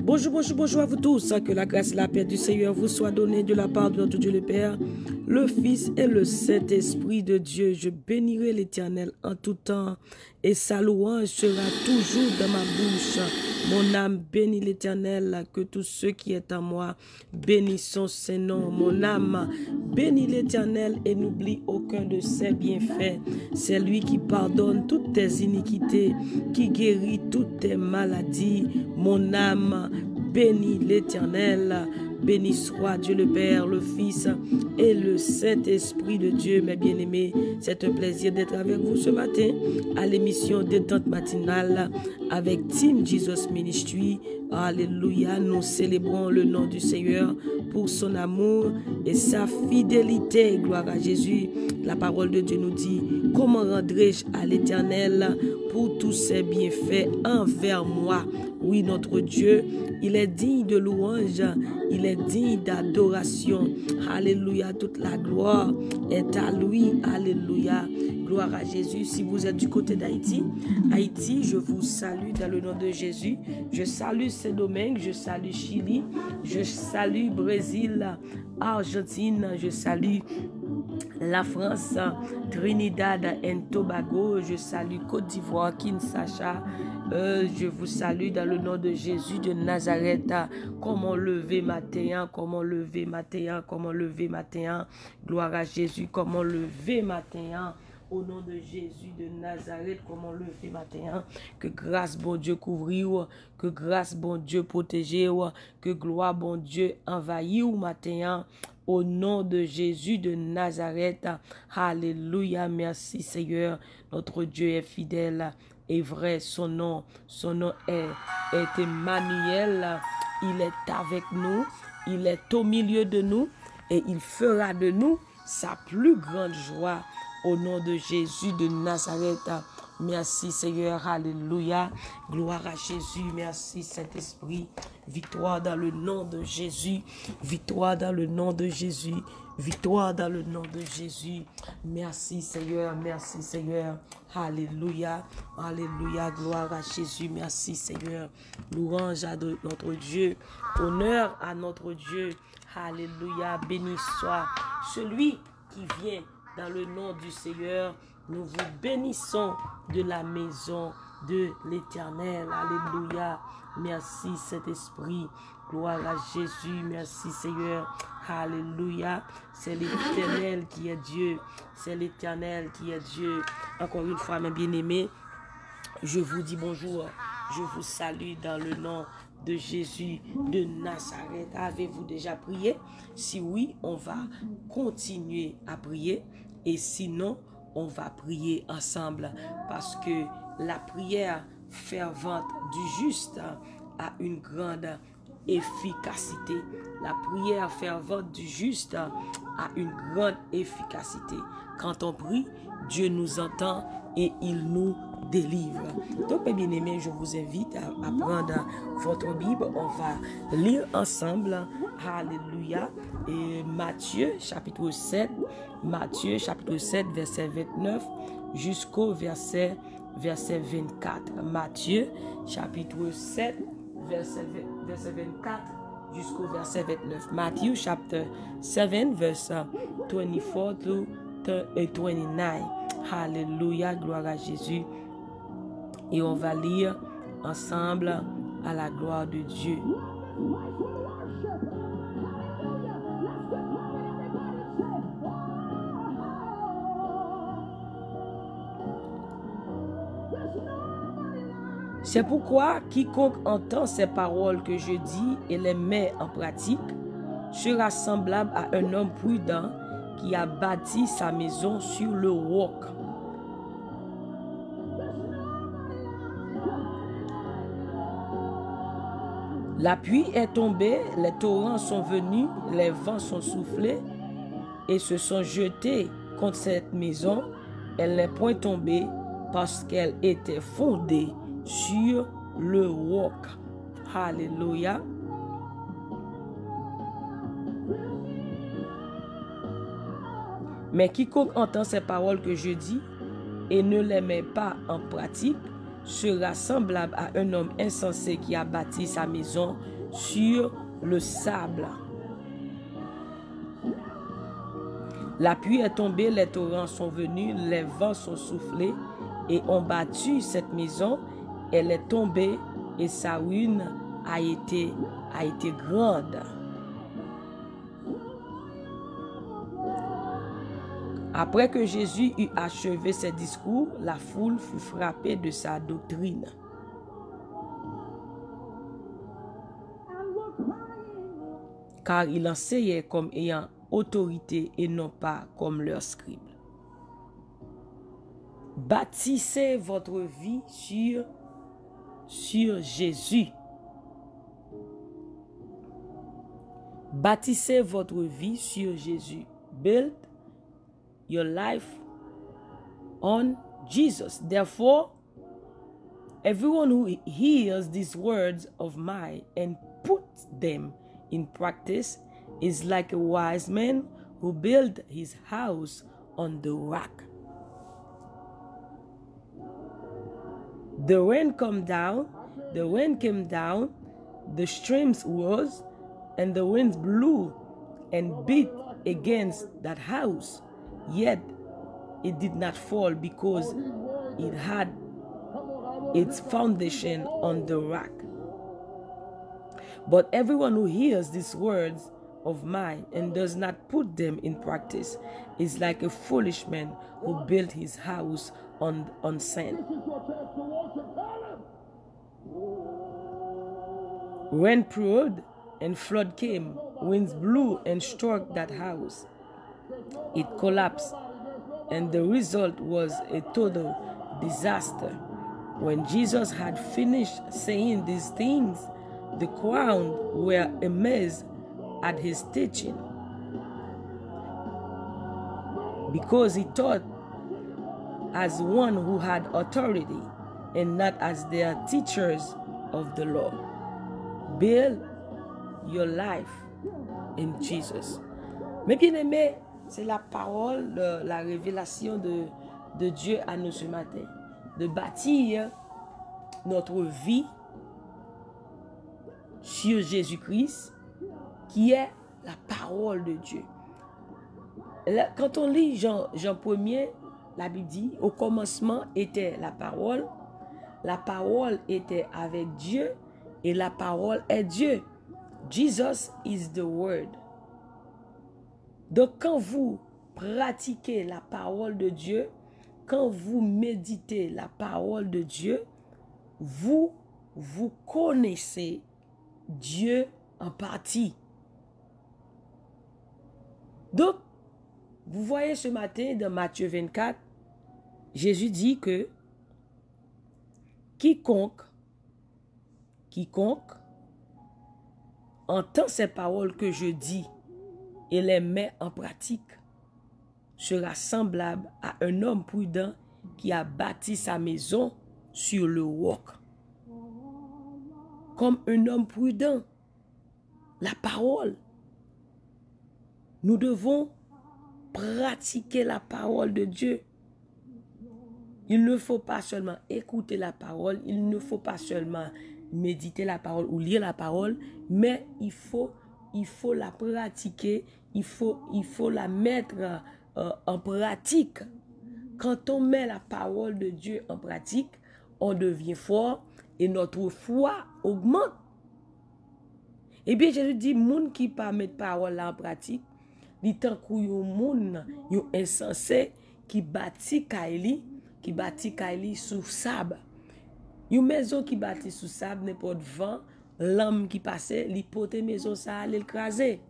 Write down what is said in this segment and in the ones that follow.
Bonjour, bonjour, bonjour à vous tous. Que la grâce et la paix du Seigneur vous soit donnée de la part de notre Dieu le Père, le Fils et le Saint-Esprit de Dieu. Je bénirai l'Éternel en tout temps et sa louange sera toujours dans ma bouche. Mon âme bénit l'Éternel, que tous ceux qui est en moi bénissent son nom. Mon âme bénit l'Éternel et n'oublie aucun de ses bienfaits. C'est lui qui pardonne toutes tes iniquités, qui guérit toutes tes maladies. Mon âme bénit l'Éternel. Béni soit Dieu le Père, le Fils et le Saint-Esprit de Dieu. Mes bien-aimés, c'est un plaisir d'être avec vous ce matin à l'émission Détente matinale avec Team Jesus Ministry. Alléluia, nous célébrons le nom du Seigneur pour son amour et sa fidélité. Gloire à Jésus. La parole de Dieu nous dit: comment rendrai-je à l'Éternel pour tous ses bienfaits envers moi? Oui, notre Dieu, il est digne de louange, il est digne d'adoration. Alléluia, toute la gloire est à lui. Alléluia, gloire à Jésus. Si vous êtes du côté d'Haïti, Haïti, je vous salue dans le nom de Jésus. Je salue Saint-Domingue, je salue Chili, je salue Brésil, Argentine, je salue la France, Trinidad et Tobago, je salue Côte d'Ivoire, Kinshasa. Je vous salue dans le nom de Jésus de Nazareth. Comment lever matin, comment lever matin, comment lever matin. Gloire à Jésus, comment lever matin. Au nom de Jésus de Nazareth, comment lever matin. Que grâce bon Dieu couvrir, que grâce bon Dieu protéger, que gloire bon Dieu envahir matin. Au nom de Jésus de Nazareth. Alléluia, merci Seigneur. Notre Dieu est fidèle et vrai. Son nom est Emmanuel. Il est avec nous. Il est au milieu de nous. Et il fera de nous sa plus grande joie. Au nom de Jésus de Nazareth. Merci Seigneur, alléluia, gloire à Jésus, merci Saint-Esprit, victoire dans le nom de Jésus, victoire dans le nom de Jésus, victoire dans le nom de Jésus, merci Seigneur, alléluia, alléluia, gloire à Jésus, merci Seigneur, louange à notre Dieu, honneur à notre Dieu, alléluia, béni soit celui qui vient dans le nom du Seigneur. Nous vous bénissons de la maison de l'Éternel. Alléluia. Merci Saint-Esprit. Gloire à Jésus. Merci Seigneur. Alléluia. C'est l'Éternel qui est Dieu. C'est l'Éternel qui est Dieu. Encore une fois, mes bien-aimés, je vous dis bonjour. Je vous salue dans le nom de Jésus de Nazareth. Avez-vous déjà prié? Si oui, on va continuer à prier. Et sinon, on va prier ensemble parce que la prière fervente du juste a une grande efficacité. La prière fervente du juste a une grande efficacité. Quand on prie, Dieu nous entend et il nous délivre. Donc, mes bien-aimés, je vous invite à prendre votre Bible. On va lire ensemble. Alléluia. Et Matthieu, chapitre 7. Matthieu, chapitre 7, verset 29 jusqu'au verset 24. Matthieu, chapitre 7, verset 24 jusqu'au verset 29. Matthieu, chapter 7, verse 24 to 29. Alléluia, gloire à Jésus. Et on va lire ensemble à la gloire de Dieu. C'est pourquoi quiconque entend ces paroles que je dis et les met en pratique sera semblable à un homme prudent qui a bâti sa maison sur le roc. La pluie est tombée, les torrents sont venus, les vents sont soufflés et se sont jetés contre cette maison. Elle n'est point tombée parce qu'elle était fondée sur le roc. Alléluia. Mais quiconque entend ces paroles que je dis et ne les met pas en pratique sera semblable à un homme insensé qui a bâti sa maison sur le sable. La pluie est tombée, les torrents sont venus, les vents sont soufflés et ont battu cette maison. Elle est tombée et sa ruine a été grande. Après que Jésus eut achevé ses discours, la foule fut frappée de sa doctrine. Car il enseignait comme ayant autorité et non pas comme leurs scribes. Bâtissez votre vie sur Jésus. Bâtissez votre vie sur Jésus. Build your life on Jesus. Therefore, everyone who hears these words of mine and puts them in practice is like a wise man who built his house on the rock. The rain came down, the streams rose, and the winds blew and beat against that house. Yet it did not fall because it had its foundation on the rock. But everyone who hears these words of mine and does not put them in practice is like a foolish man who built his house on sand. Rain poured and flood came. Winds blew and struck that house. It collapsed, and the result was a total disaster. When Jesus had finished saying these things, the crowd were amazed at his teaching, because he taught as one who had authority and not as their teachers of the law. Build your life in Jesus. Mes bien-aimés, c'est la parole, la révélation de Dieu à nous ce matin. De bâtir notre vie sur Jésus-Christ, qui est la parole de Dieu. Quand on lit Jean 1er, la Bible dit, au commencement était la parole était avec Dieu, et la parole est Dieu. Jesus is the word. Donc quand vous pratiquez la parole de Dieu, quand vous méditez la parole de Dieu, vous connaissez Dieu en partie. Donc, vous voyez ce matin dans Matthieu 24, Jésus dit que quiconque entend ces paroles que je dis et les met en pratique sera semblable à un homme prudent qui a bâti sa maison sur le roc. Comme un homme prudent, la parole. Nous devons pratiquer la parole de Dieu. Il ne faut pas seulement écouter la parole, il ne faut pas seulement méditer la parole ou lire la parole, mais il faut la pratiquer, il faut la mettre en pratique. Quand on met la parole de Dieu en pratique, on devient fort et notre foi augmente. Et bien Jésus dit, moun qui pas mettre parole là en pratique, li tan kou yon moun, yon insensé qui bâti kaili sous sable. Yon maison qui bâti sous sable, n'importe vent, l'homme qui passait, li pote maison ça l'écraser.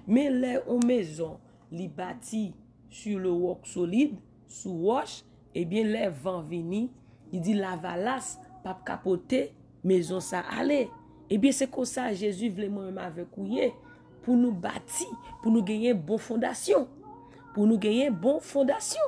Mais là une maison li bâti sur le roc solide, sous roche, et bien les vents vini, il dit la valasse pas capoter maison ça aller. Et bien c'est comme ça Jésus voulait moi-même avec couillé pour nous bâtir, pour nous gagner bonne fondation. Pour nous gagner bonne fondation.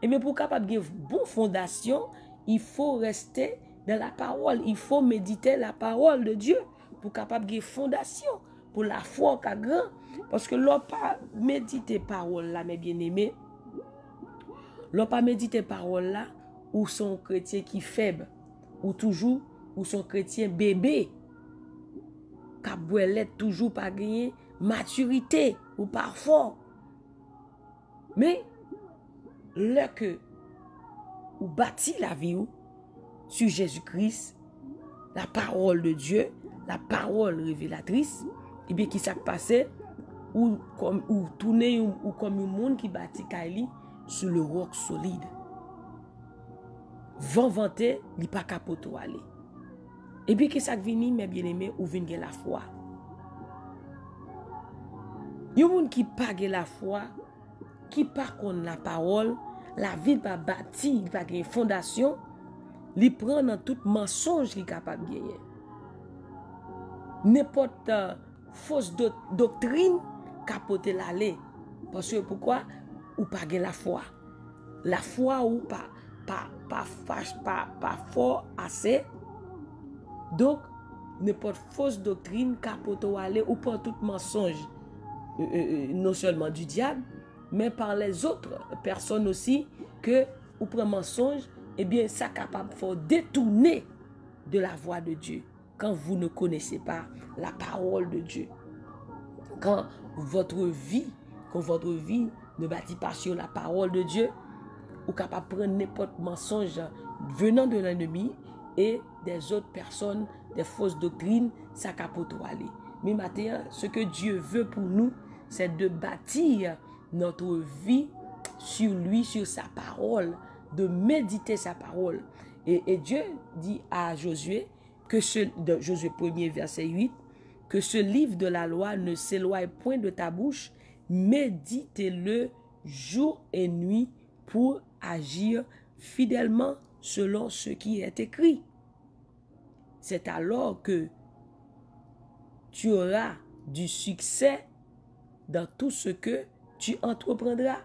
Et bien pour capable gagner bonne fondation, il faut rester dans la parole, il faut méditer la parole de Dieu pour capable gagner fondation pour la foi qu'a grand, parce que l'on pas méditer parole là mes bien-aimés. L'on pas méditer parole là ou son chrétien qui faible ou toujours ou son chrétien bébé. kabouelet toujours pas gagné maturité ou pas fort. Mais là que ou bâti la vie ou, sur Jésus-Christ, la parole de Dieu, la parole révélatrice, et bien qui s'est passé ou tourner ou comme un monde qui bâtit Kaili sur le roc solide. Vent vanté, il pas capoto aller. Et puis qui ça vini mes bien-aimés ou vinn la foi. Yon monde qui pas la foi, qui pas connaît la parole, la vie pas bâti, il pas une fondation, li prend dans tout mensonge li capable gagner. N'importe fausse doctrine capote l'aller. Parce que pourquoi ou pas la foi. La foi ou pas fort assez. Donc n'importe fausse doctrine capote aller ou pas tout mensonge non seulement du diable mais par les autres personnes aussi que ou prend mensonge, eh bien ça capable de détourner de la voix de Dieu quand vous ne connaissez pas la parole de Dieu. Quand votre vie ne bâtit pas sur la parole de Dieu, ou capable de prendre n'importe mensonge venant de l'ennemi et des autres personnes, des fausses doctrines, ça capote aller. Mais maintenant, ce que Dieu veut pour nous, c'est de bâtir notre vie sur lui, sur sa parole, de méditer sa parole. Et Dieu dit à Josué, de Josué 1er verset 8, que ce livre de la loi ne s'éloigne point de ta bouche, médite-le jour et nuit pour agir fidèlement selon ce qui est écrit. C'est alors que tu auras du succès dans tout ce que tu entreprendras.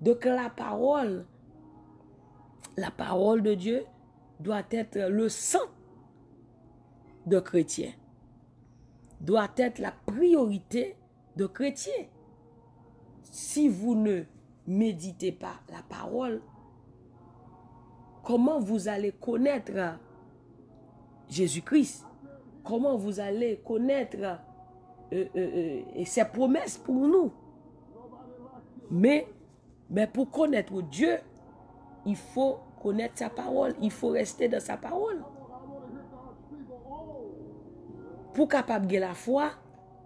Donc la parole de Dieu doit être le sang de chrétien, doit être la priorité de chrétien. Si vous ne méditez pas la parole, comment vous allez connaître Jésus-Christ? Comment vous allez connaître ses promesses pour nous? Mais pour connaître Dieu, il faut connaître sa parole. Il faut rester dans sa parole. Pour capable de la foi,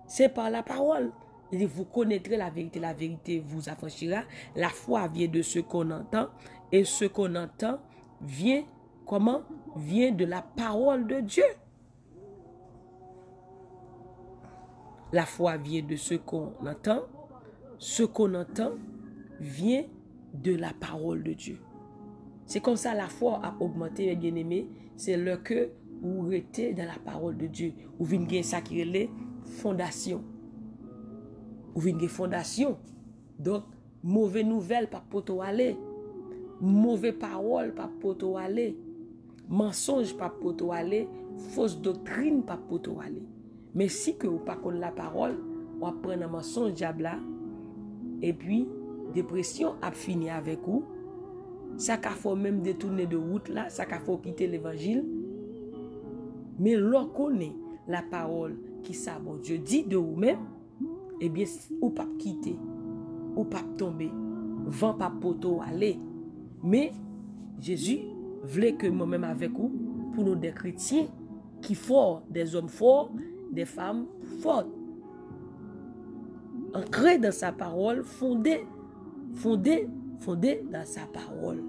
c'est par la parole. Vous connaîtrez la vérité vous affranchira. La foi vient de ce qu'on entend, et ce qu'on entend vient comment? Vient de la parole de Dieu. La foi vient de ce qu'on entend vient de la parole de Dieu. C'est comme ça la foi a augmenté, mes bien-aimés. C'est le que vous restez dans la parole de Dieu. Vous venez ça qui est les fondations. Vous venez fondation. Donc, mauvaise nouvelle pas poto aller. Mauvaise parole pas poto aller. Mensonge pas poto aller. Fausse doctrine pas poto aller. Mais si que vous pas connaissez la parole, on prend un mensonge diable et puis dépression a fini avec vous. Ça qu'a faut même détourner de route là, ça qu'a faut quitter l'évangile. Mais l'on connaît la parole qui ça bon Dieu dit de vous-même, eh bien ou pas quitter, ou pas tomber, vent pas poteau aller. Mais Jésus voulait que moi-même avec vous, pour nous des chrétiens qui forts, des hommes forts, des femmes fortes, ancrés dans sa parole, fondés dans sa parole.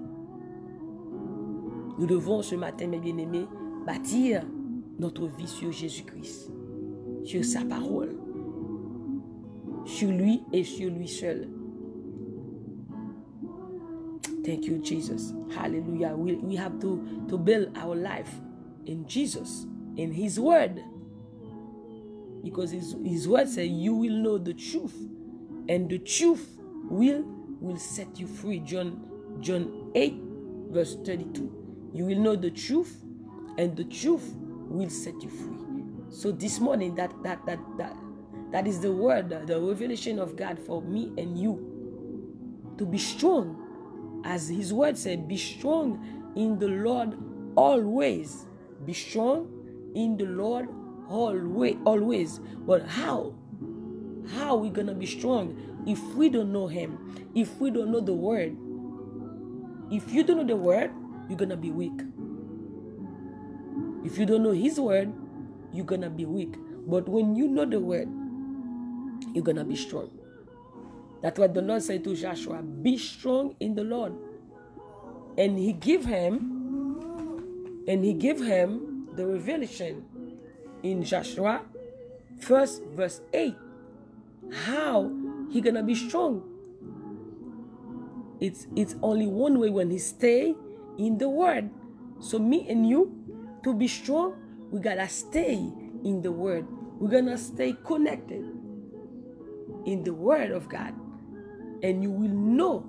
Nous devons ce matin, mes bien-aimés, bâtir notre vie sur Jésus-Christ, sur sa parole, sur lui et sur lui seul. Thank you, Jesus. Hallelujah. We have to build our life in Jesus, in His Word. Because His Word says, you will know the truth, and the truth will set you free. John 8, verse 32. You will know the truth, and the truth will set you free. So this morning, that is the word, the revelation of God for me and you. To be strong, as His word said, be strong in the Lord always. Be strong in the Lord always. But how? How are we going to be strong if we don't know him? If we don't know the word? If you don't know the word, you're going to be weak. If you don't know his word, you're going to be weak. But when you know the word, you're going to be strong. That's what the Lord said to Joshua. Be strong in the Lord. And he gave him the revelation in Joshua 1 verse 8. How he going to be strong? It's only one way, when he stay in the word. So me and you, to be strong, we got to stay in the word. We're going to stay connected in the word of God. And you will know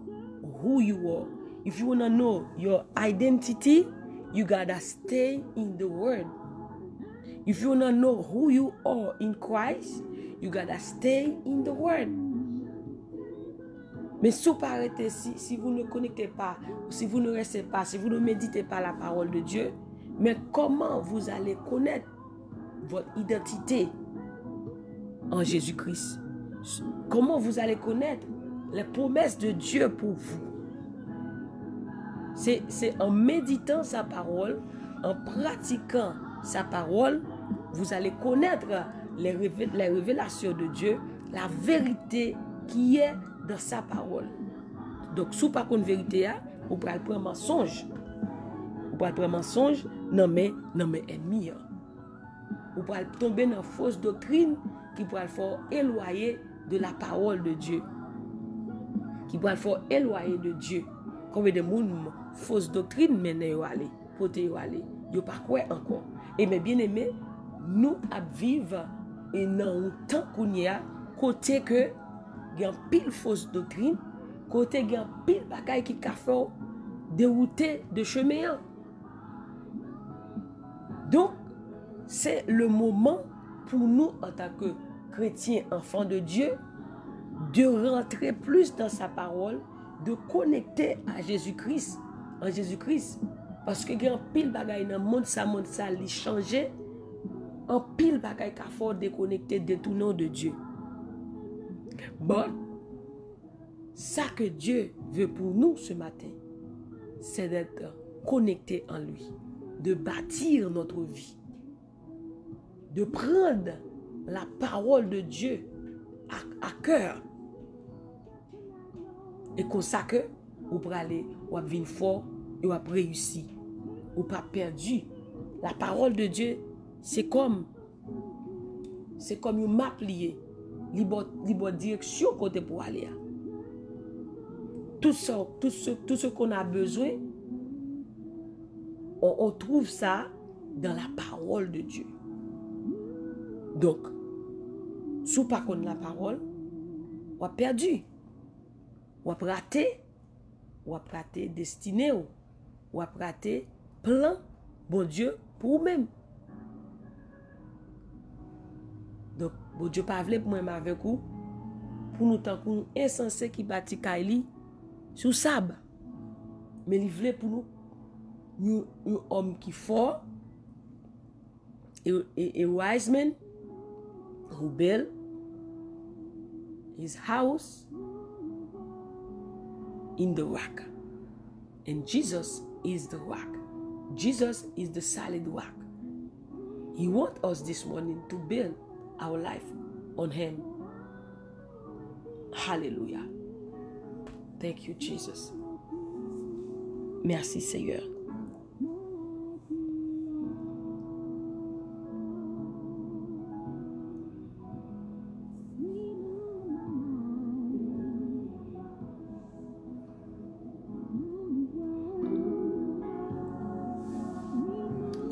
who you are. If you want to know your identity, you got to stay in the word. If you want to know who you are in Christ, you got to stay in the word. Mais si vous ne connectez pas, si vous ne restez pas, si vous ne méditez pas la parole de Dieu, mais comment vous allez connaître votre identité en Jésus-Christ? Comment vous allez connaître les promesses de Dieu pour vous? C'est en méditant sa parole, en pratiquant sa parole, vous allez connaître les révélations de Dieu, la vérité qui est dans sa parole. Donc, si vous n'avez pas de vérité, vous pouvez prendre mensonge. Vous pouvez prendre mensonge, non mais ennemi. Vous pouvez tomber dans une fausse doctrine qui pourrait faire éloigner de la parole de Dieu. Qui pourrait faire éloigner de Dieu. Combien de monde fausse doctrine mène à aller, pour te aller. Yo pas quoi encore. Et mes bien-aimés, nous vivons dans un temps qu'on y a, côté que il y a pile fausse doctrine, côté il y a pile bagaille qui a fait dérouter de chemin. Donc, c'est le moment pour nous, en tant que chrétiens, enfants de Dieu, de rentrer plus dans sa parole, de connecter à Jésus-Christ, en Jésus-Christ. Parce que il y a pile bagaille dans le monde, ça, il change. En pile bagaille qui a fort déconnecté de tout nom de Dieu. Bon, ça que Dieu veut pour nous ce matin, c'est d'être connecté en lui, de bâtir notre vie, de prendre la parole de Dieu à cœur. Et comme ça que vous pouvez aller, vous pouvez venir fort et vous pouvez réussir. Vous pas perdu. La parole de Dieu, c'est comme une map liée. Libre direction côté pour aller. Tout ce qu'on a besoin, on trouve ça dans la parole de Dieu. Donc, si vous ne connaissez pas la parole, vous avez perdu. Vous avez raté destiné, vous avez raté plan, bon Dieu, pour vous-même. Donc, bon Dieu, pas voulu pour moi avec vous, pour nous tant qu'on insensé qui bâtit Kaili sur sable. Mais il voulait pour nous un homme qui fort et wise man who built his house in the rock. And Jesus is the rock. Jesus is the solid rock. He wants us this morning to build our life on him. Hallelujah. Thank you, Jesus. Merci, Seigneur.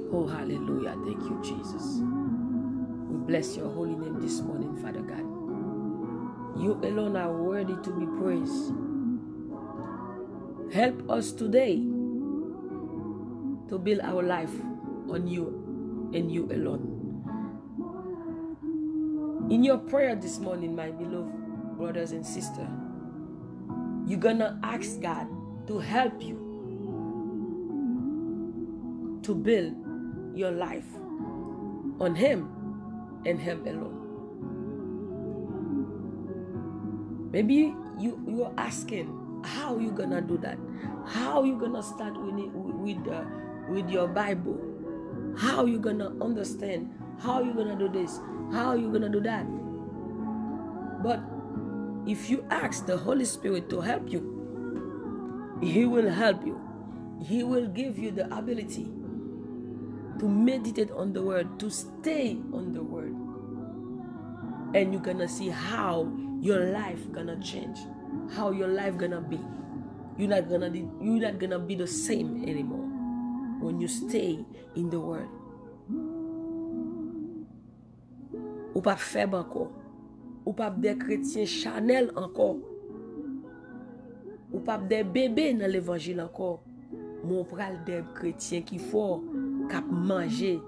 Oh, hallelujah. Thank you, Jesus. We bless your holy name this morning, Father God. You alone are worthy to be praised. Help us today to build our life on you and you alone. In your prayer this morning, my beloved brothers and sisters, you're gonna ask God to help you to build your life on him and Him alone. Maybe you're asking, how you gonna do that? How you gonna start with your Bible? How you gonna understand? How you gonna do this? How you gonna do that? But if you ask the Holy Spirit to help you, He will help you. He will give you the ability to meditate on the Word, to stay on the Word. And you're gonna see how your life gonna change, how your life gonna be. You're not gonna be the same anymore when you stay in the Word. Ou pas faible encore, ou pas des chrétiens charnels encore, ou pas des bébés dans l'évangile encore. Mon pral des chrétiens qui forts, qui manger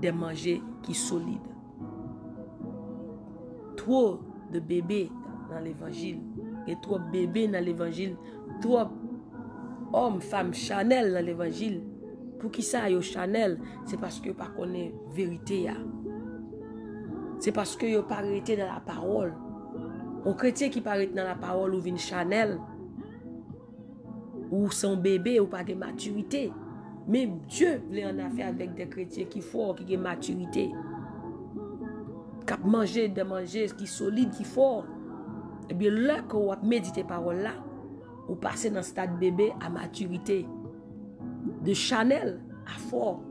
des manger qui solides. Trop de bébés dans l'évangile, et trop de bébés dans l'évangile, trop hommes, femmes chanel dans l'évangile. Pour qui ça yo chanel? C'est parce que pas connaît vérité ya. C'est parce que yo pas arrêté dans la parole. Un chrétien qui paraît dans la parole ou vin chanel, ou son bébé ou pas de maturité. Mais Dieu voulait en affaire avec des chrétiens qui forts, qui ont maturité. Qui manger des manger qui solide, qui fort. Et bien là que vous méditez parole là, vous passez dans le stade bébé à maturité. De chanel à fort.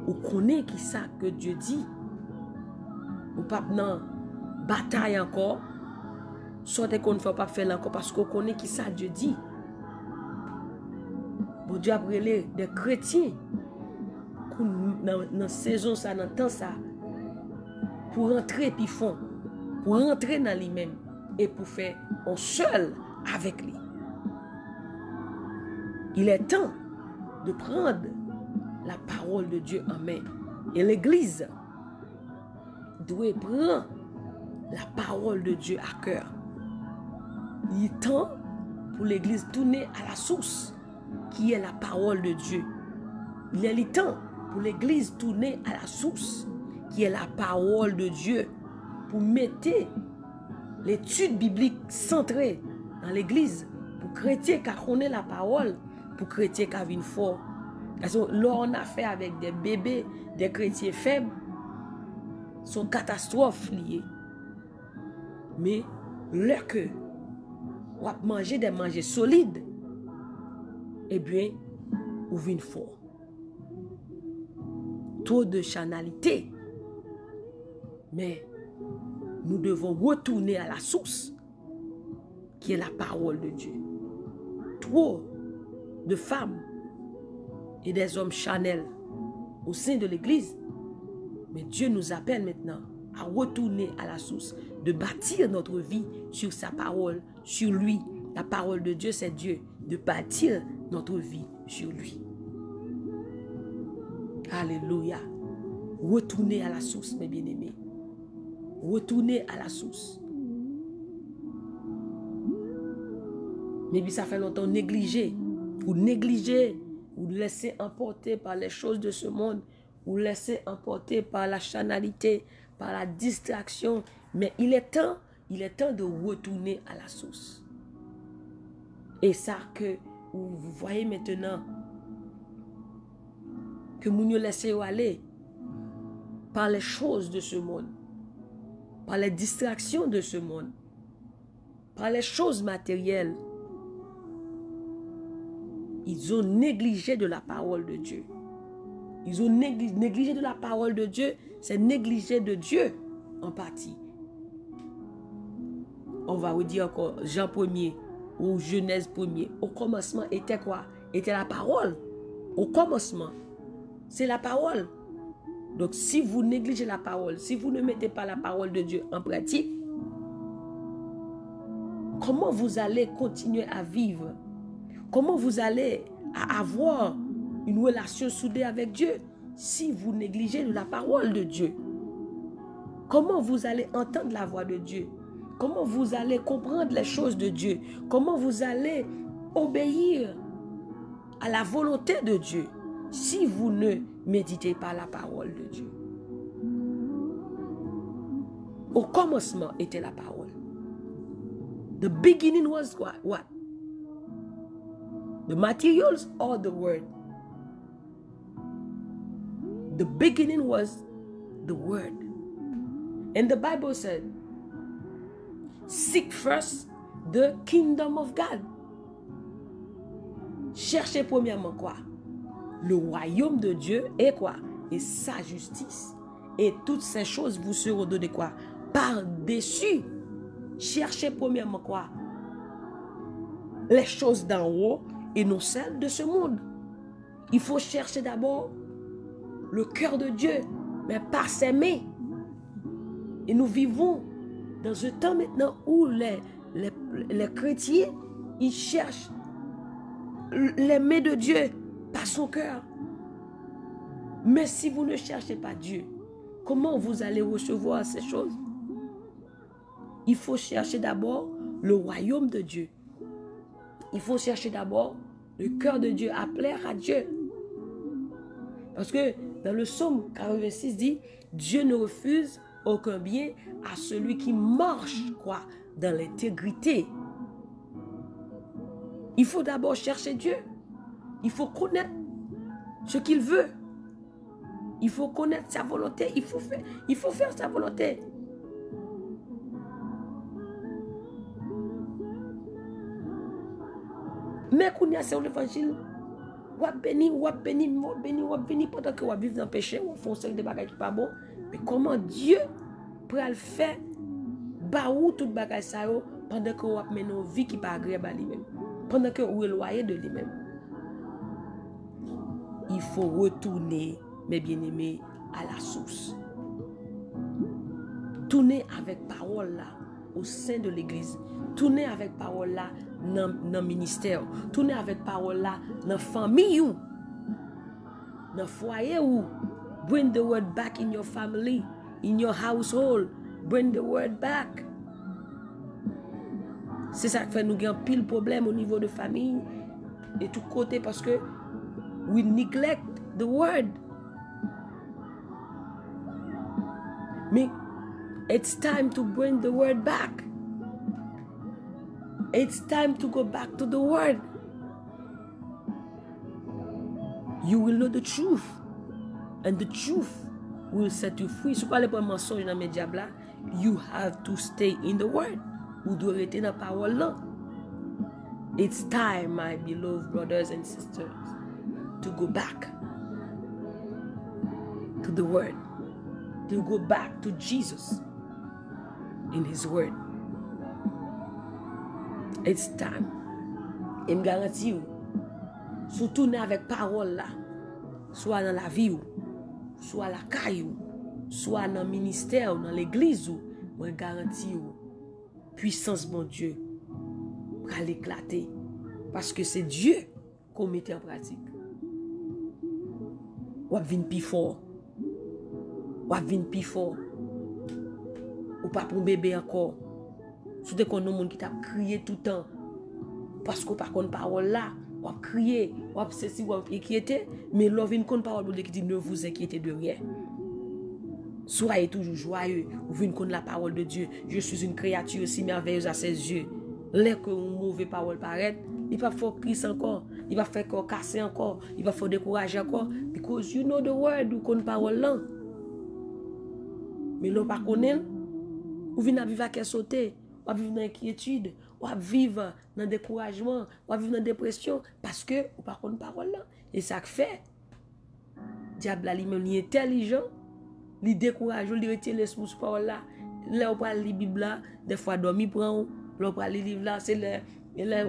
Vous connaissez qui ça que Dieu dit. Vous pas dans bataille encore. Sortez qu'on ne fait pas faire encore parce qu'on connaît qui ça Dieu dit. Bon Dieu a brûlé des chrétiens dans la saison ça, dans le temps ça, pour rentrer puis fond, pour rentrer dans lui-même et pour faire un seul avec lui. Il est temps de prendre la parole de Dieu en main. Et l'Église doit prendre la parole de Dieu à cœur. Il est temps pour l'Église de tourner à la source, qui est la parole de Dieu. Il est le temps pour l'Église de tourner à la source, qui est la parole de Dieu, pour mettre l'étude biblique centrée dans l'Église, pour chrétiens qui connaissent la parole, pour chrétiens qui viennent fort. Parce que là, on a fait avec des bébés, des chrétiens faibles, sont catastrophes liées. Mais là que on va manger des manger solides, eh bien, on vient fort. Trop de chanalité. Mais nous devons retourner à la source, qui est la parole de Dieu. Trop de femmes et des hommes chanel au sein de l'Église. Mais Dieu nous appelle maintenant à retourner à la source, de bâtir notre vie sur sa parole, sur lui. La parole de Dieu, c'est Dieu. De bâtir notre vie sur lui. Alléluia. Retournez à la source, mes bien-aimés. Retournez à la source. Mais ça fait longtemps négligé. Vous négligez, vous laissez emporter par les choses de ce monde, vous laissez emporter par la chanalité, par la distraction. Mais il est temps de retourner à la source. Et ça que vous voyez maintenant, que vous nous laissez aller par les choses de ce monde, par les distractions de ce monde, par les choses matérielles. Ils ont négligé de la parole de Dieu. Ils ont négligé de la parole de Dieu, c'est négliger de Dieu en partie. On va vous dire encore Jean 1er ou Genèse 1er. Au commencement était quoi? Était la parole. Au commencement, c'est la parole. Donc si vous négligez la parole, si vous ne mettez pas la parole de Dieu en pratique, comment vous allez continuer à vivre? Comment vous allez avoir une relation soudée avec Dieu si vous négligez la parole de Dieu? Comment vous allez entendre la voix de Dieu? Comment vous allez comprendre les choses de Dieu? Comment vous allez obéir à la volonté de Dieu si vous ne méditez par la parole de Dieu. Au commencement était la parole. The beginning was what? The materials or the word? The beginning was the word. And the Bible said, seek first the kingdom of God. Cherchez premièrement quoi? Le royaume de Dieu et quoi? Et sa justice. Et toutes ces choses vous seront données quoi? Par-dessus. Cherchez premièrement quoi? Les choses d'en haut et non celles de ce monde. Il faut chercher d'abord le cœur de Dieu, mais par ses mains. Et nous vivons dans un temps maintenant où les chrétiens, ils cherchent les mains de Dieu par son cœur. Mais si vous ne cherchez pas Dieu, comment vous allez recevoir ces choses? Il faut chercher d'abord le royaume de Dieu. Il faut chercher d'abord le cœur de Dieu, à plaire à Dieu. Parce que dans le psaume 86 dit, Dieu ne refuse aucun bien à celui qui marche quoi, dans l'intégrité. Il faut d'abord chercher Dieu. Il faut connaître ce qu'il veut. Il faut connaître sa volonté. Il faut faire sa volonté. Mais quand il y a sur l'évangile, wap béni pendant que vous vivez dans le péché, vous faites des bagages qui ne sont pas bons. Mais comment Dieu peut le faire, baou tout bagage ça pendant que vous avez une vie qui n'est pas agréable à lui-même, pendant que vous êtes éloigné de lui-même. Il faut retourner, mes bien-aimés, à la source. Tourner avec parole là au sein de l'église. Tourner avec parole là dans le ministère. Tourner avec parole là dans la famille. Dans le foyer. Bring the word back in your family. In your household. Bring the word back. C'est ça qui fait nous gagner pile problème au niveau de famille. Et tout côté parce que we neglect the word. Mais it's time to bring the word back. It's time to go back to the word. You will know the truth. And the truth will set you free. Si vous parlez pas de mensonge dans mes diables là, you have to stay in the word. Vous devez rester dans la parole là. It's time, my beloved brothers and sisters, to go back to the word. To go back to Jesus in his word. It's time. Et me garantis vous, si vous tournez avec parole là, soit dans la vie, soit à la caille, soit dans le ministère, dans l'église, je garantis vous, puissance mon Dieu va l'éclater. Parce que c'est Dieu qu'on mettait en pratique. Ou venir plus fort. Ou venir plus fort. Ou pas pour bébé encore. Surtout qu'on a des gens qui t'a crié tout le temps. Parce qu'on par contre parole là, ou a crié, ou a ceci, ou a inquiété, mais l'on vient contre parole pour dire qui dit ne vous inquiétez de rien. Soyez toujours joyeux, ou venez contre la parole de Dieu. Je suis une créature si merveilleuse à ses yeux. Là que une mauvaise parole paraît, il va faire crise encore, il va faire corps casser encore, il va faire décourager encore, because you know the word, ou contre parole là. Mais l'on pas connaît, ou vient à vivre à qu'elle sauter. On va vivre dans l'inquiétude, on va vivre dans le découragement, on va vivre dans la dépression, parce que on ne connaît pas parole là. Et ça fait, diable lui-même, il est intelligent, il décourage, il retient l'esprit sur parole là. Là, on prend la Bible là, des fois, dormir prend, là, on prend les livres là, c'est là,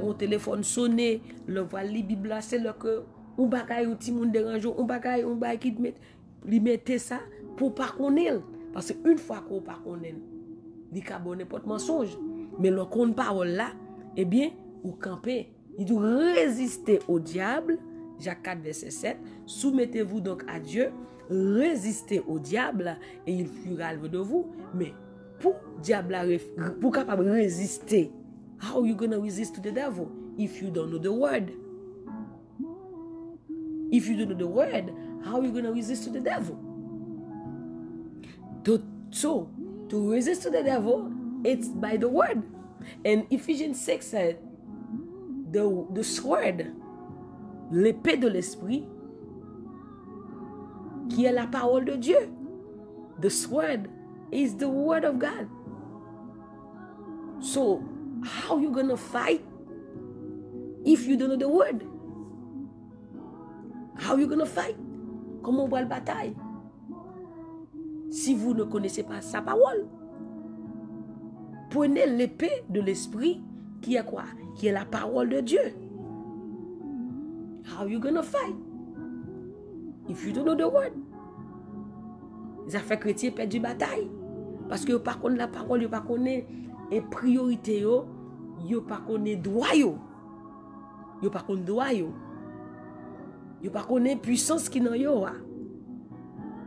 on téléphone sonné, là, on prend la Bible là, c'est là que, on bagaille, on petit monde dérange, on bagaille qui met ça pour pas connaître. Parce qu'une fois qu'on ne connaît pas, il n'y a pas n'importe mensonge. Mais le compte parole là, eh bien, vous campez. Il doit résister au diable. Jacques 4, verset 7. Soumettez-vous donc à Dieu. Résistez au diable et il fuira de vous. Mais pour diable, pour capable résister, how are you going to resist to the devil if you don't know the word? If you don't know the word, how are you going to resist to the devil? So, to resist to the devil, it's by the word. And Ephesians 6 said, the sword, l'épée de l'esprit, qui est la parole de Dieu. The sword is the word of God. So, how are you going to fight if you don't know the word? How are you going to fight? Comment on va la bataille? Si vous ne connaissez pas sa parole, prenez l'épée de l'esprit qui est quoi? Qui est la parole de Dieu. How are you going to fight if you don't know the word? Les affaires chrétiennes perdent une bataille. Parce que par contre la parole, ils ne connaissent pas les priorités, ils ne connaissent pas droit. Ils ne connaissent droit. Ils ne connaissent puissance qui est dans eux.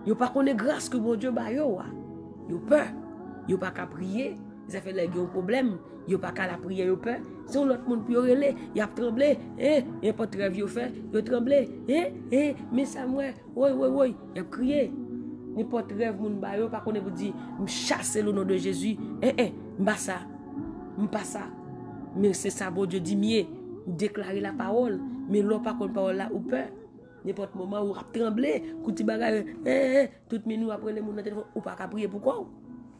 Ils ne connaissent grâce que mon Dieu a. Ils ont peur. Ils n'ont pas qu'à prier. Ils ont fait un problème. Ils n'ont pas qu'à la prière. Ils ont peur. Si l'autre monde peut relais, il a tremblé. Il n'y a pas de rêve. Il a tremblé. Mais ça, moi, oui. Il a crié. N'importe rêve, mon bayo, par contre, vous dit, me chasser le nom de Jésus. M'pas ça. Mais c'est ça, bon Dieu dit, mieux, ou déclarer la parole. Mais l'autre, par contre, parole là, ou peur. N'importe moment où vous tremblez, kouti bagay, tout minute après les monde dans téléphone, ou pas qu'à prier, pourquoi?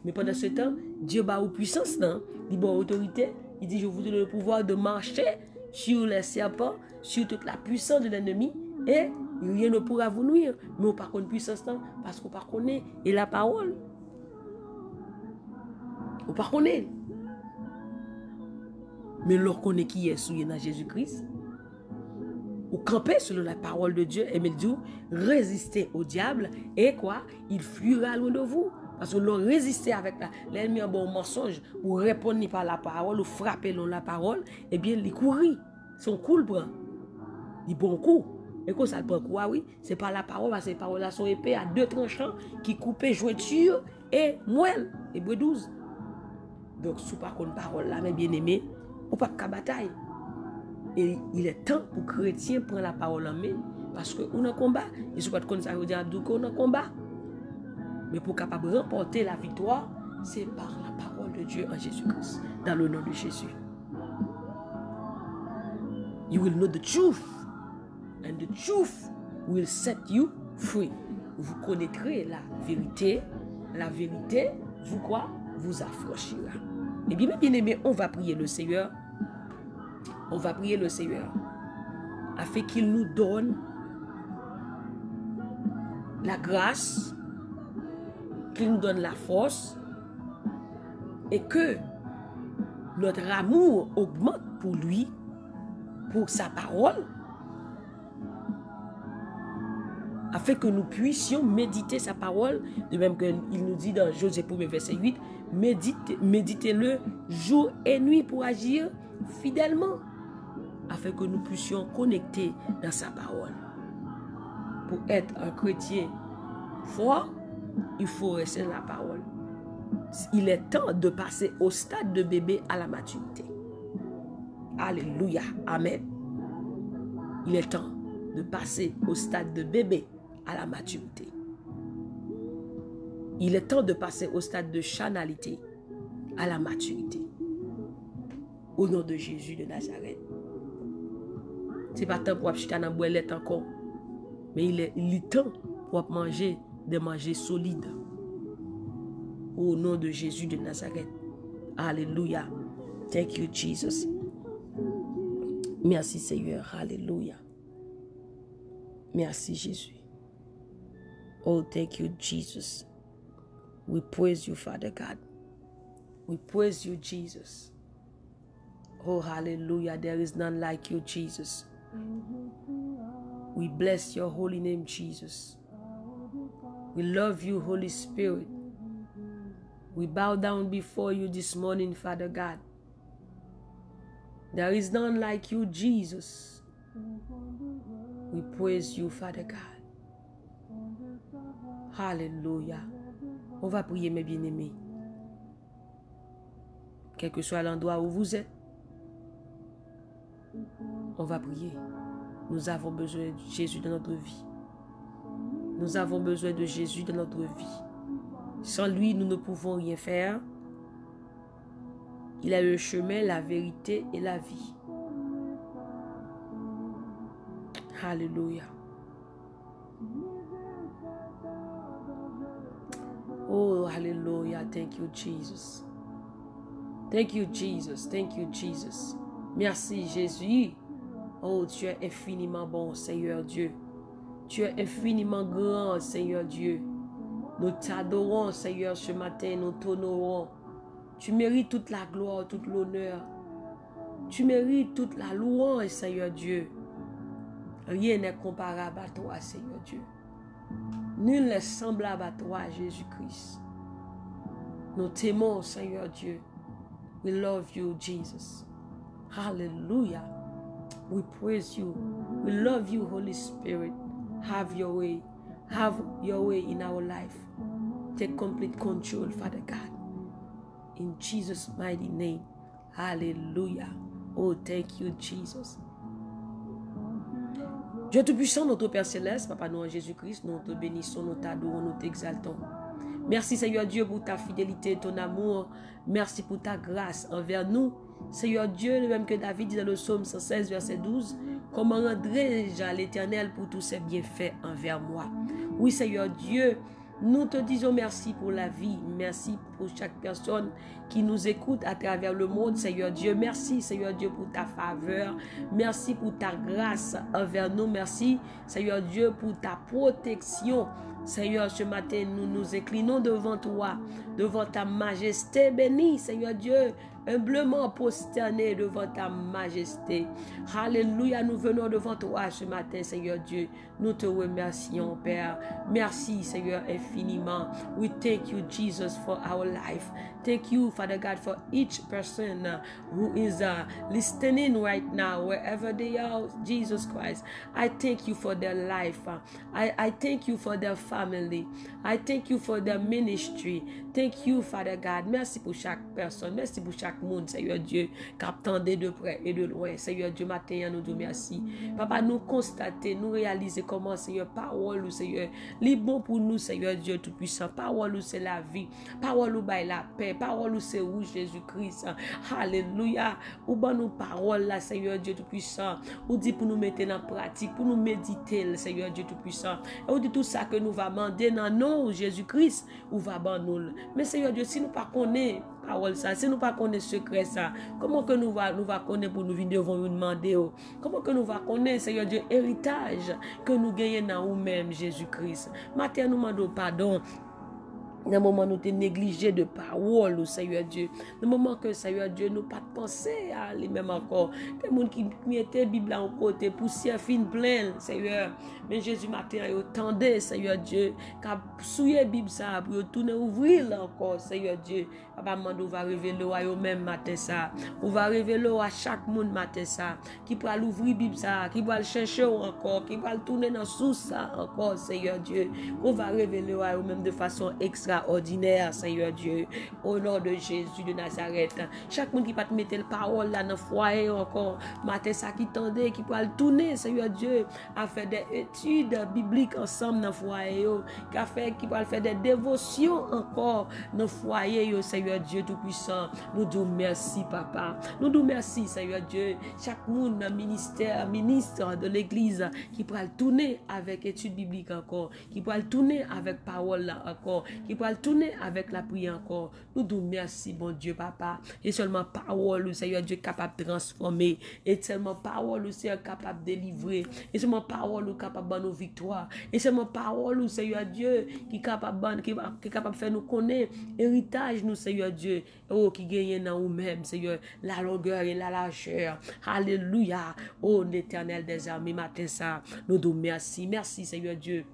Mais pendant ce temps, Dieu a une puissance, non? Il a une autorité. Il dit, je vous donne le pouvoir de marcher sur les serpents, sur toute la puissance de l'ennemi, et rien ne pourra vous nuire. Mais on ne connaît pas puissance, parce qu'on ne connaît pas la parole. On ne connaît pas. Mais l'on connaît qui est souillé dans Jésus-Christ. Ou camper selon la parole de Dieu, et me dit, résistez au diable, et quoi? Il fuira loin de vous. Parce que l'on résiste avec l'ennemi en bon mensonge, ou répondre par la parole, ou frapper dans la parole, eh bien, il courit. Son coup le prend. Il bon coup. Et quand ça le prend quoi, oui? C'est par la parole, parce que les paroles là sont épées à deux tranchants qui coupent jointure et moelle, et bois 12. Donc, sous par contre parole là, mes bien-aimés, on pas qu'à bataille. Et il est temps pour les chrétiens prendre la parole en main, parce qu'on a un combat. Et je ne sais pas ça veut dire qu'on a un combat. Mais pour capable remporter la victoire, c'est par la parole de Dieu en Jésus-Christ, dans le nom de Jésus. You will know the truth, and the truth will set you free. Vous connaîtrez la vérité vous quoi? Vous affranchira. Et bien aimé, on va prier le Seigneur. On va prier le Seigneur afin qu'il nous donne la grâce, qu'il nous donne la force et que notre amour augmente pour lui, pour sa parole, afin que nous puissions méditer sa parole, de même qu'il nous dit dans Josué 1, verset 8, méditez-le jour et nuit pour agir fidèlement, afin que nous puissions connecter dans sa parole. Pour être un chrétien fort, il faut rester dans la parole. Il est temps de passer au stade de bébé à la maturité. Alléluia. Amen. Il est temps de passer au stade de bébé à la maturité. Il est temps de passer au stade de charnalité à la maturité. Au nom de Jésus de Nazareth. Ce n'est pas temps pour acheter un boîte encore. Mais il est temps pour manger des manger solides. Au nom de Jésus de Nazareth. Alléluia. Thank you, Jesus. Merci, Seigneur. Alléluia. Merci, Jésus. Oh, thank you, Jesus. We praise you, Father God. We praise you, Jesus. Oh, hallelujah. There is none like you, Jesus. We bless your holy name, Jesus. We love you, Holy Spirit. We bow down before you this morning, Father God. There is none like you, Jesus. We praise you, Father God. Hallelujah. On va prier, mes bien-aimés. Quel que soit l'endroit où vous êtes, on va prier. Nous avons besoin de Jésus dans notre vie. Nous avons besoin de Jésus dans notre vie. Sans lui, nous ne pouvons rien faire. Il a le chemin, la vérité et la vie. Alléluia. Oh, hallelujah. Thank you, Jesus. Thank you, Jesus. Thank you, Jesus. Merci, Jésus. Oh, tu es infiniment bon, Seigneur Dieu. Tu es infiniment grand, Seigneur Dieu. Nous t'adorons, Seigneur, ce matin. Nous t'honorons. Tu mérites toute la gloire, tout l'honneur. Tu mérites toute la louange, Seigneur Dieu. Rien n'est comparable à toi, Seigneur Dieu. Nul n'est semblable à toi, Jésus-Christ. Nous t'aimons, Seigneur Dieu. We love you, Jesus. Hallelujah. We praise you. We love you, Holy Spirit. Have your way. Have your way in our life. Take complete control, Father God. In Jesus' mighty name. Hallelujah. Oh, thank you, Jesus. Dieu Tout-Puissant, notre Père Céleste, Papa nous en Jésus-Christ, nous te bénissons, nous t'adorons, nous t'exaltons. Merci Seigneur Dieu pour ta fidélité, ton amour. Merci pour ta grâce envers nous. Seigneur Dieu, le même que David dit dans le psaume 116, verset 12, comment rendrai-je à l'Éternel pour tous ses bienfaits envers moi? Oui Seigneur Dieu, nous te disons merci pour la vie. Merci pour chaque personne qui nous écoute à travers le monde, Seigneur Dieu. Merci, Seigneur Dieu, pour ta faveur. Merci pour ta grâce envers nous. Merci, Seigneur Dieu, pour ta protection. Seigneur, ce matin, nous nous inclinons devant toi, devant ta majesté bénie, Seigneur Dieu, humblement prosterné devant ta majesté. Alléluia, nous venons devant toi ce matin, Seigneur Dieu. Nous te remercions, Père. Merci, Seigneur, infiniment. We thank you, Jesus, for our life. Thank you, Father God, for each person who is listening right now, wherever they are, Jesus Christ. I thank you for their life. I thank you for their family. I thank you for their ministry. Thank you, Father God. Merci pour chaque personne. Merci pour chaque monde, Seigneur Dieu, qui attendait de près et de loin. Seigneur Dieu, matin, nous te merci. Papa, nous constater, nous réaliser comment, Seigneur, parole, Seigneur, les bon pour nous, Seigneur Dieu Tout-Puissant. Parole, c'est la vie. Parole, c'est la paix. Parole, c'est où Jésus-Christ. Alléluia. Ou bon nous parole, là, Seigneur Dieu Tout-Puissant. Ou dit pour nous mettre en pratique, pour nous méditer, Seigneur Dieu Tout-Puissant. Et ou dit tout ça que nous va demander dans nom Jésus-Christ, ou va ban nous. Mais Seigneur Dieu, si nous pas connaissons parole ça, si nous pas connaissons secret ça, comment que nous va connaître pour nous venir devant nous demander, comment que nous va connaître, Seigneur Dieu, héritage que nous gagnons dans nous-mêmes, Jésus-Christ. Matin, nous demandons pardon. Dans le moment où nous sommes négligés de parole, Seigneur Dieu. Dans le moment que, Seigneur Dieu, nous pas penser à lui-même encore. Des gens qui mettaient la Bible en côté, poussière fine pleine, Seigneur. Mais Jésus matin, il attendait, Seigneur Dieu, qu'à souiller la Bible, ça, pour tourner, ouvrir encore, Seigneur Dieu. Papa, on va révéler à eux-mêmes matin ça. On va révéler à chaque monde matin ça. Qui pourra l'ouvrir la Bible ça, qui pourra le chercher encore, qui pourra le tourner dans sous ça encore, Seigneur Dieu. On va révéler à eux-mêmes de façon extraordinaire, Seigneur Dieu. Au nom de Jésus de Nazareth. Chaque monde qui va te mettre la parole là dans le foyer encore, matin ça qui tendait, qui pourra le tourner, Seigneur Dieu, à faire des études bibliques ensemble dans le foyer, qui pourra faire des dévotions encore dans le foyer, Seigneur Dieu Tout-Puissant. Nous disons merci, Papa. Nous disons merci, Seigneur Dieu. Chaque monde, ministre de l'Église, qui pourra le tourner avec études bibliques encore, qui pourra le tourner avec parole là encore, qui pourra le tourner avec la prière encore. Nous disons merci, bon Dieu, Papa. Et seulement parole, Seigneur Dieu, capable de transformer. Et seulement parole, Seigneur, capable de délivrer. Et seulement parole, capable de nos victoires. Et seulement parole, Seigneur Dieu, qui est capable de faire nous connaître héritage, nous, Seigneur Dieu, oh, qui gagne dans nous-mêmes, Seigneur, la longueur et la largeur. Alléluia. Oh, l'Éternel des armées, matin ça, nous disons merci. Merci, Seigneur Dieu,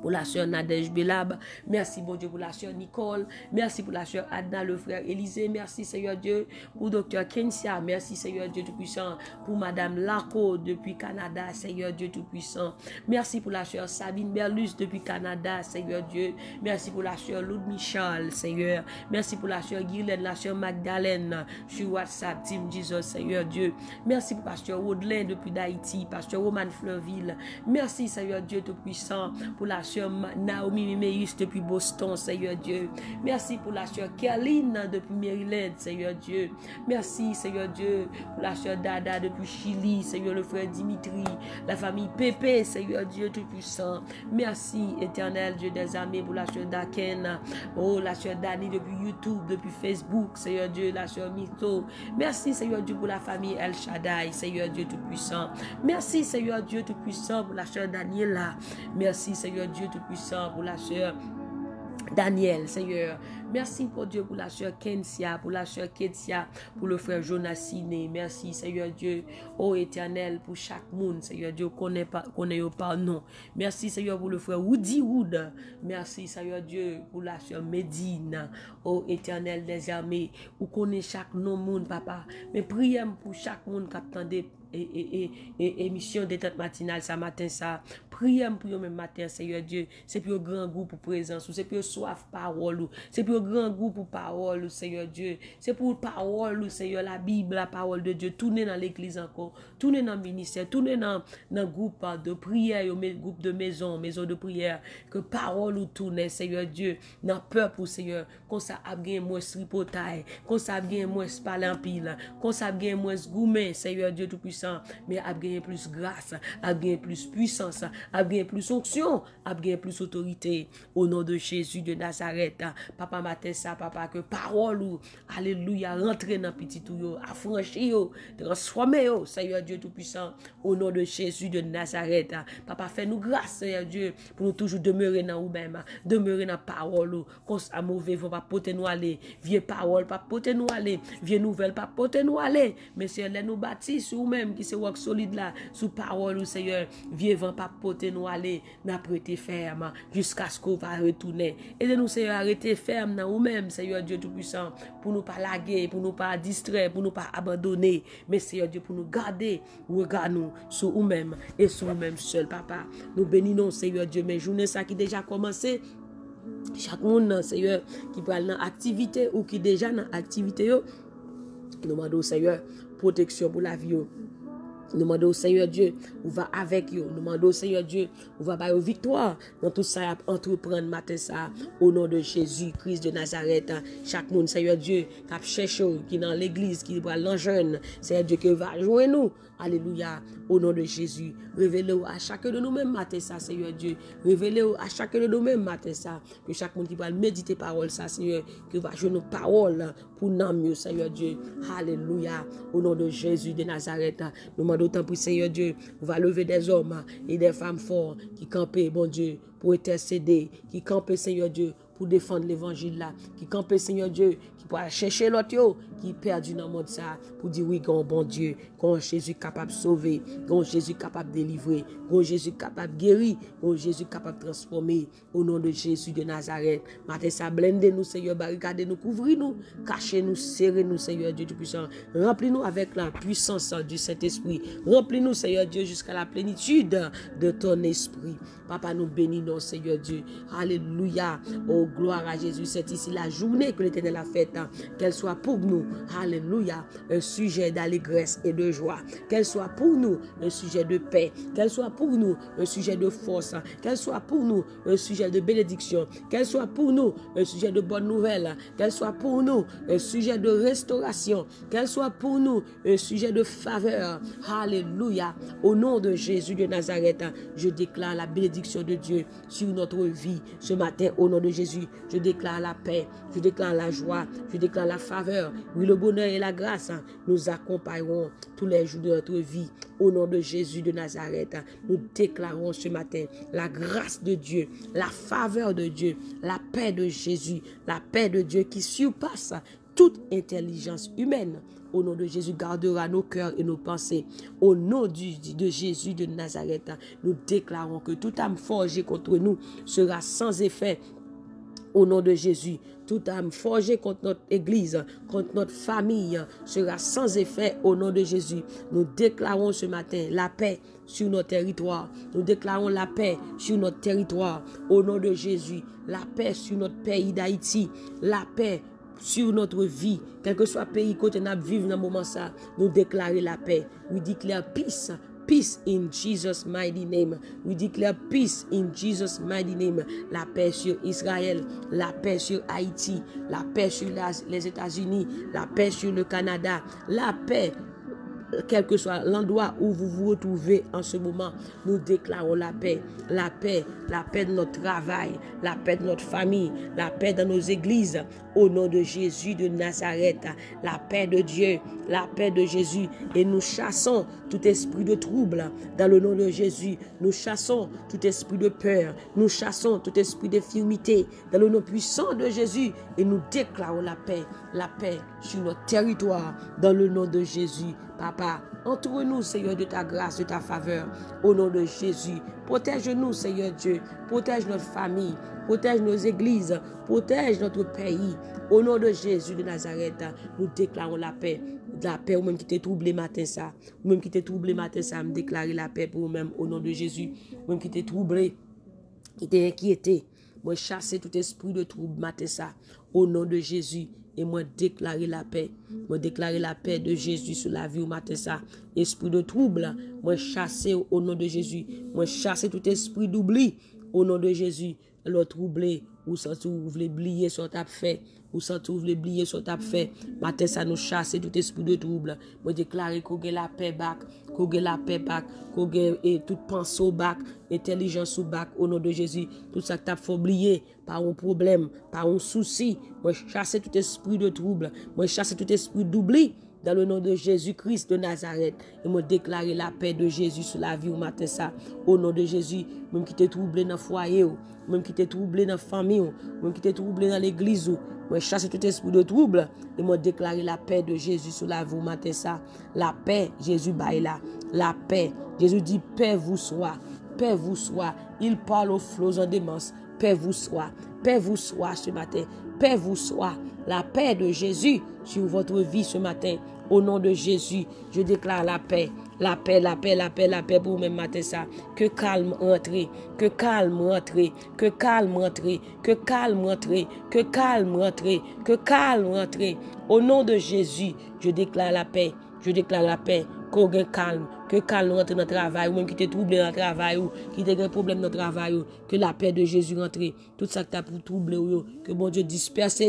pour la sœur Nadège Belab. Merci, bon Dieu, pour la sœur Nicole. Merci pour la sœur Adna, le frère Élisée. Merci, Seigneur Dieu, pour docteur Kensia. Merci, Seigneur Dieu Tout-Puissant, pour Madame Laco depuis Canada, Seigneur Dieu Tout-Puissant. Merci pour la sœur Sabine Berlus depuis Canada, Seigneur Dieu. Merci pour la sœur Loud Michal, Seigneur. Merci pour la sœur Guylaine, la sœur Magdalene sur WhatsApp, Team Jesus, Seigneur Dieu. Merci pour pasteur Audelain depuis d'Haïti, pasteur Roman Fleurville. Merci, Seigneur Dieu Tout-Puissant, pour la sœur Naomi Miméus depuis Boston, Seigneur Dieu. Merci pour la sœur Kerline depuis Maryland, Seigneur Dieu. Merci, Seigneur Dieu, pour la sœur Dada depuis Chili, Seigneur le frère Dimitri, la famille Pépé, Seigneur Dieu Tout-Puissant. Merci, éternel Dieu des armées, pour la sœur Daken, oh, la sœur Dani depuis YouTube, depuis Facebook, Seigneur Dieu, la sœur Mito. Merci, Seigneur Dieu, pour la famille El Shaddai, Seigneur Dieu Tout-Puissant. Merci, Seigneur Dieu Tout-Puissant, pour la sœur Daniela. Merci, Seigneur Dieu Tout-Puissant, pour la sœur Daniel, Seigneur. Merci pour Dieu, pour la sœur Kensia, pour la sœur Ketia, pour le frère Jonas Siné. Merci, Seigneur Dieu, ô éternel, pour chaque monde, Seigneur Dieu, connaît par nom. Merci, Seigneur, pour le frère Woody Wood. Merci, Seigneur Dieu, pour la sœur Médine, ô éternel des armées, où connaît chaque nom monde, papa. Mais prions pour chaque monde qui attendait émission détente matinale ce matin, ça. Prions pour même matin, Seigneur Dieu. C'est pour un grand groupe pour présence, c'est pour soif parole, c'est pour un grand groupe pour parole, Seigneur Dieu. C'est pour parole, Seigneur, la Bible, la parole de Dieu. Tournez dans l'église encore, tournez dans le ministère, tournez dans le groupe de prière, groupe de maison de prière. Que parole ou tourne, Seigneur Dieu, dans peur pour Seigneur. Qu'on ça a bien moins tripotaille, qu'on ça a bien moins parler en pile, qu'on ça a bien moins gourmet, Seigneur Dieu Tout-Puissant. Mais a gagné plus grâce, a gagné plus puissance, a gagné plus onction, a gagné plus autorité. Au nom de Jésus de Nazareth, papa matin ça, papa, que parole ou, alléluia, rentre dans petit tout, affranchi, transformé, Seigneur Dieu Tout-Puissant. Au nom de Jésus de Nazareth, papa, fais-nous grâce, Seigneur Dieu, pour nous toujours demeurer dans nous-mêmes, demeurer dans la parole, qu'on soit mauvais, faut pas porter nous aller, vieille parole, pas porter nous aller, vieille nouvelle, pas porter nous aller, mais Seigneur, nous bâtisse ou même qui se work solide là, sous parole ou Seigneur, vivant pas porter nous aller, n'a prêté ferme, jusqu'à ce qu'on va retourner. Aidez-nous, Seigneur, arrêter ferme dans nous-mêmes, Seigneur Dieu Tout-Puissant, pour nous pas laguer, pour nous pas distraire, pour nous pas abandonner, mais Seigneur Dieu, pour nous garder, regarde-nous sur nous-mêmes et sur nous-mêmes seul, papa. Nous bénissons, Seigneur Dieu, mes journées, ça qui déjà commencé. Chaque monde, Seigneur, qui parle dans activité ou qui déjà dans activité, nous demandons, Seigneur, protection pour la vie. Nous demandons au Seigneur Dieu, on va avec eux. Nous demandons au Seigneur Dieu, on va avoir victoire dans tout ça, entreprendre matin ça, au nom de Jésus, Christ de Nazareth. Chaque monde, Seigneur Dieu, qui a cherché, qui est dans l'église, qui est dans le jeune, Seigneur Dieu, qui va joindre nous. Alléluia, au nom de Jésus. Révélez-vous à chacun de nous-mêmes matin ça, Seigneur Dieu. Révélez-vous à chacun de nous-mêmes matin ça. Que chaque monde qui va méditer parole ça, Seigneur, qui va jouer nos paroles pour nous mieux, Seigneur Dieu. Alléluia, au nom de Jésus de Nazareth. Nous demandons autant pour Seigneur Dieu, on va lever des hommes et des femmes forts qui campent, bon Dieu, pour intercéder, qui campent, Seigneur Dieu, pour défendre l'évangile là, qui campent, Seigneur Dieu, qui pourra chercher l'autre, qui est perdu dans le monde ça, pour dire oui, grand bon Dieu, grand Jésus capable de sauver, grand Jésus capable de délivrer, grand Jésus capable de guérir, grand Jésus capable de transformer, au nom de Jésus de Nazareth. Matin ça blende nous, Seigneur, barricade nous, couvrir nous, cacher nous, serrer nous, Seigneur Dieu Tout-Puissant, remplis-nous avec la puissance du Saint-Esprit, remplis-nous, Seigneur Dieu, jusqu'à la plénitude de ton esprit. Papa, nous bénissons, Seigneur Dieu. Alléluia. Oh, gloire à Jésus. C'est ici la journée que l'Éternel a faite. Qu'elle soit pour nous, alléluia, un sujet d'allégresse et de joie. Qu'elle soit pour nous un sujet de paix. Qu'elle soit pour nous un sujet de force. Qu'elle soit pour nous un sujet de bénédiction. Qu'elle soit pour nous un sujet de bonne nouvelle. Qu'elle soit pour nous un sujet de restauration. Qu'elle soit pour nous un sujet de faveur. Alléluia. Au nom de Jésus de Nazareth, je déclare la bénédiction de Dieu sur notre vie ce matin. Au nom de Jésus, je déclare la paix, je déclare la joie, je déclare la faveur. Oui, le bonheur et la grâce nous accompagneront tous les jours de notre vie. Au nom de Jésus de Nazareth, nous déclarons ce matin la grâce de Dieu, la faveur de Dieu, la paix de Jésus, la paix de Dieu qui surpasse toute intelligence humaine. Au nom de Jésus, gardera nos cœurs et nos pensées. Au nom de Jésus de Nazareth, nous déclarons que toute âme forgée contre nous sera sans effet. Au nom de Jésus, toute âme forgée contre notre église, contre notre famille, sera sans effet. Au nom de Jésus, nous déclarons ce matin la paix sur notre territoire. Nous déclarons la paix sur notre territoire. Au nom de Jésus, la paix sur notre pays d'Haïti, la paix sur notre vie, quel que soit le pays côté nous vivons dans le moment ça, nous déclarer la paix. We declare peace Peace in Jesus' mighty name. We declare peace in Jesus' mighty name. La paix sur Israël, la paix sur Haïti, la paix sur les États-Unis, la paix sur le Canada, la paix, quel que soit l'endroit où vous vous retrouvez en ce moment, nous déclarons la paix de notre travail, la paix de notre famille, la paix dans nos églises, au nom de Jésus de Nazareth, la paix de Dieu, la paix de Jésus, et nous chassons tout esprit de trouble dans le nom de Jésus, nous chassons tout esprit de peur, nous chassons tout esprit d'infirmité dans le nom puissant de Jésus, et nous déclarons la paix sur notre territoire dans le nom de Jésus. Papa, entoure-nous, Seigneur, de ta grâce, de ta faveur, au nom de Jésus. Protège-nous, Seigneur Dieu. Protège notre famille, protège nos églises, protège notre pays. Au nom de Jésus de Nazareth, nous déclarons la paix. La paix, ou même qui t'est troublé matin ça. Ou même qui t'est troublé matin ça, me déclarer la paix pour vous-même, au nom de Jésus. Ou même qui t'est troublé, qui t'est inquiété. Moi, chasser tout esprit de trouble matin ça, au nom de Jésus. Et moi déclarer la paix. Moi déclarer la paix de Jésus sur la vie au matin ça. Esprit de trouble, moi chasser au nom de Jésus. Moi chasser tout esprit d'oubli au nom de Jésus. Alors troublé, ou sans tout vous voulez oublier ce que tu as fait, ou sans tout vous voulez oublier ce que tu as fait. Matin ça nous chasser tout esprit de trouble. Moi déclarer qu'on a la paix back, qu'on a la paix back, qu'on a toute pensée au back, intelligence au back au nom de Jésus. Tout ça que tu as fait oublier par un problème, par un souci. Moi chasser tout esprit de trouble, moi chasser tout esprit d'oubli. Dans le nom de Jésus-Christ de Nazareth, et me déclarer la paix de Jésus sur la vie au matin ça. Au nom de Jésus, même qui t'est troublé dans le foyer, même qui t'est troublé dans la famille, même qui t'est troublé dans l'église, moi chasse tout esprit de trouble et me déclarer la paix de Jésus sur la vie au matin ça. La paix, Jésus baille là. La paix, Jésus dit paix vous soit, paix vous soit. Il parle aux flots en démence. Paix vous soit ce matin. Paix vous soit. La paix de Jésus sur votre vie ce matin. Au nom de Jésus, je déclare la paix. La paix, la paix, la paix, la paix pour même matin ça. Que calme rentre, que calme rentre, que calme rentre, que calme rentre, que calme rentre, que calme rentre. Au nom de Jésus, je déclare la paix. Je déclare la paix. Qu'on ait calme, que calme rentre dans le travail, ou même qui t'est troublé dans le travail, ou qui t'ait un problème dans le travail, que la paix de Jésus rentre. Tout ça que t'as pour troubler, que bon Dieu disperse,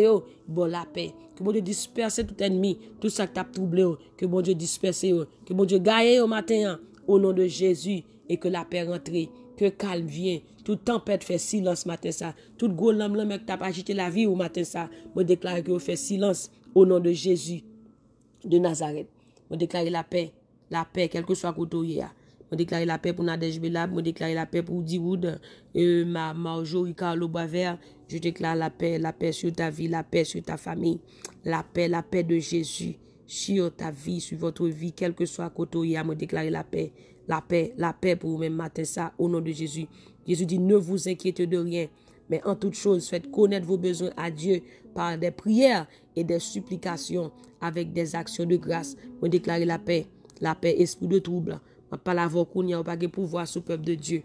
bon la paix. Que bon Dieu disperse tout ennemi, tout ça que t'as troublé, que bon Dieu disperse, que bon Dieu gagne au matin, au nom de Jésus, et que la paix rentre, que calme vient. Toute tempête fait silence matin ça. Toute gros lame que t'as pas agité la vie au matin ça. Je déclare que vous fait silence au nom de Jésus de Nazareth. Je déclare la paix, quel que soit côté. Je déclare la paix pour Nadège Belab, je déclare la paix pour Diwood, Marjorie Carlo Boisvert. Je déclare la paix sur ta vie, la paix sur ta famille, la paix de Jésus sur ta vie, sur votre vie, quel que soit côté. Je déclare la paix pour vous-même matin ça, au nom de Jésus. Jésus dit, ne vous inquiétez de rien, mais en toute chose, faites connaître vos besoins à Dieu par des prières et des supplications avec des actions de grâce. Je déclare la paix, esprit de trouble. Je parle avant qu'on n'y a pas de pouvoir sur le peuple de Dieu.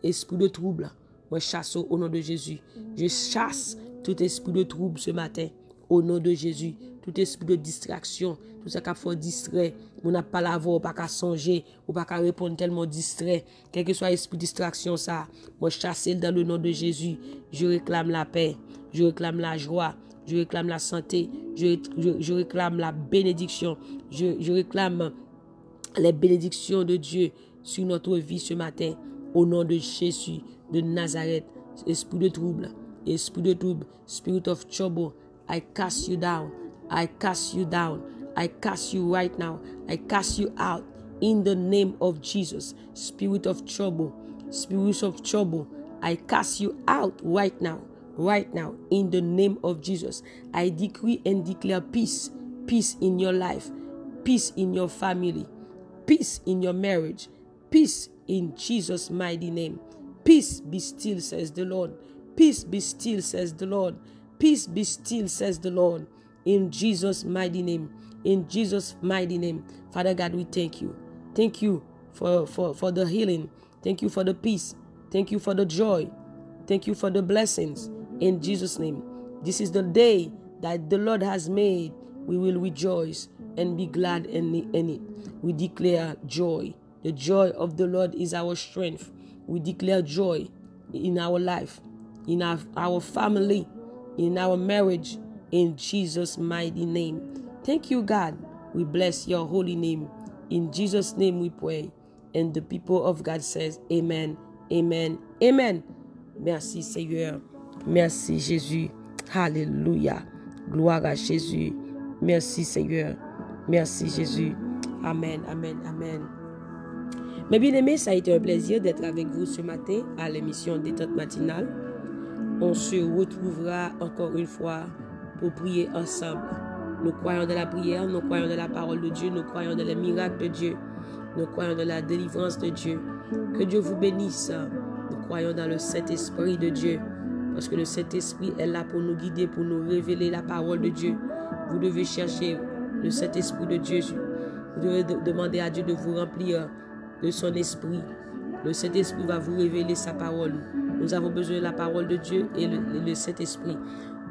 Esprit de trouble, moi chasse au nom de Jésus. Je chasse tout esprit de trouble ce matin, au nom de Jésus. Tout esprit de distraction, tout ça qui fait distrait. On n'a pas la voix, pas qu'à songer, ou pas qu'à répondre tellement distrait. Quel que soit l'esprit de distraction, ça, moi chasse dans le nom de Jésus. Je réclame la paix, je réclame la joie, je réclame la santé, je réclame la bénédiction, je réclame les bénédictions de Dieu sur notre vie ce matin, au nom de Jésus de Nazareth. Esprit de trouble, spirit of trouble, I cast you down, I cast you down, I cast you right now, I cast you out in the name of Jesus. Spirit of trouble, I cast you out right now, in the name of Jesus. I decree and declare peace in your life, peace in your family, peace in your marriage, peace in Jesus' mighty name. Peace be still, says the Lord. Peace be still, says the Lord. Peace be still, says the Lord. In Jesus' mighty name. In Jesus' mighty name. Father God, we thank you. Thank you for the healing. Thank you for the peace. Thank you for the joy. Thank you for the blessings. In Jesus' name. This is the day that the Lord has made. We will rejoice and be glad in it. We declare joy, The joy of the Lord is our strength. We declare joy in our life, in our family, in our marriage, in Jesus' mighty name. Thank you, God. We bless your holy name. In Jesus' name we pray. And the people of God says, Amen, Amen, Amen. Merci Seigneur. Merci Jésus. Alléluia. Gloire à Jésus. Merci Seigneur. Merci Jésus. Amen, amen, amen. Mes bien-aimés, ça a été un plaisir d'être avec vous ce matin à l'émission Détente matinale. On se retrouvera encore une fois pour prier ensemble. Nous croyons dans la prière, nous croyons dans la parole de Dieu, nous croyons dans les miracles de Dieu, nous croyons dans la délivrance de Dieu. Que Dieu vous bénisse. Nous croyons dans le Saint-Esprit de Dieu, parce que le Saint-Esprit est là pour nous guider, pour nous révéler la parole de Dieu. Vous devez chercher le Saint-Esprit de Dieu. Vous devez demander à Dieu de vous remplir de son esprit. Le Saint-Esprit va vous révéler sa parole. Nous avons besoin de la parole de Dieu et le Saint-Esprit.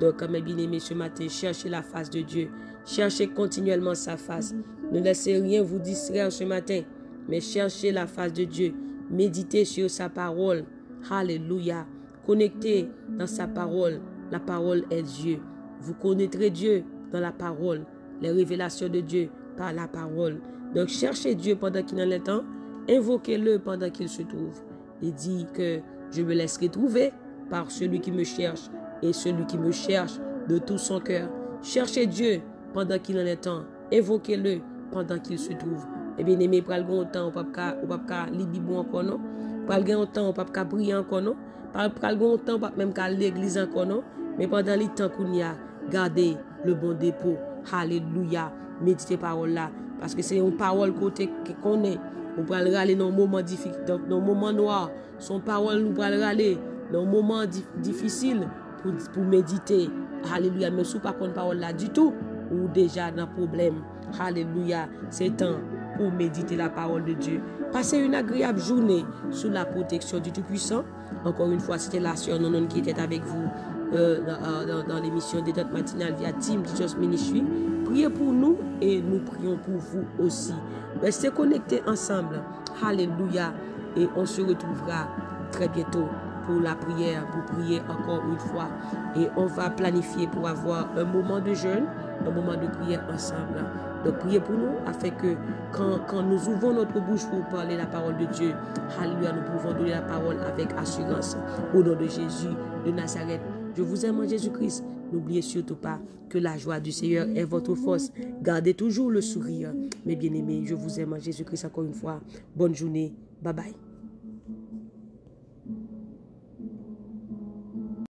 Donc, mes bien-aimés, ce matin, cherchez la face de Dieu. Cherchez continuellement sa face. Ne laissez rien vous distraire ce matin, mais cherchez la face de Dieu. Méditez sur sa parole. Alléluia. Connectez dans sa parole. La parole est Dieu. Vous connaîtrez Dieu dans la parole. Les révélations de Dieu par la parole. Donc, cherchez Dieu pendant qu'il en est temps. Invoquez-le pendant qu'il se trouve. Il dit que je me laisserai trouver par celui qui me cherche et celui qui me cherche de tout son cœur. Cherchez Dieu pendant qu'il en est temps. Invoquez-le pendant qu'il se trouve. Et bien aimé, pral gon temps, on pas ka li Bible encore non. Pral gon temps, on pas ka prier encore non. Pral gon temps, pas même ka l'église encore non. Mais pendant les temps qu'on y a, gardez le bon dépôt. Alléluia. Méditez parole là. Parce que c'est une parole côté qu'on est. On peut le râler dans un moment difficile, dans un moment noir. Son parole nous peut le râler dans un moment difficile pour méditer. Alléluia. Mais si vous ne connaissez pas parole là du tout, ou déjà dans un problème. Alléluia. C'est temps pour méditer la parole de Dieu. Passez une agréable journée sous la protection du Tout-Puissant. Encore une fois, c'était la sœur Nonon qui était avec vous dans l'émission Détente matinale via Team Jesus Ministry. Priez pour nous et nous prions pour vous aussi. Restez connectés ensemble. Alléluia. Et on se retrouvera très bientôt pour la prière, pour prier encore une fois. Et on va planifier pour avoir un moment de jeûne, un moment de prière ensemble. Donc priez pour nous afin que quand nous ouvrons notre bouche pour parler la parole de Dieu, alléluia, nous pouvons donner la parole avec assurance. Au nom de Jésus de Nazareth. Je vous aime en Jésus-Christ. N'oubliez surtout pas que la joie du Seigneur est votre force. Gardez toujours le sourire. Mes bien-aimés, je vous aime en Jésus-Christ encore une fois. Bonne journée. Bye bye.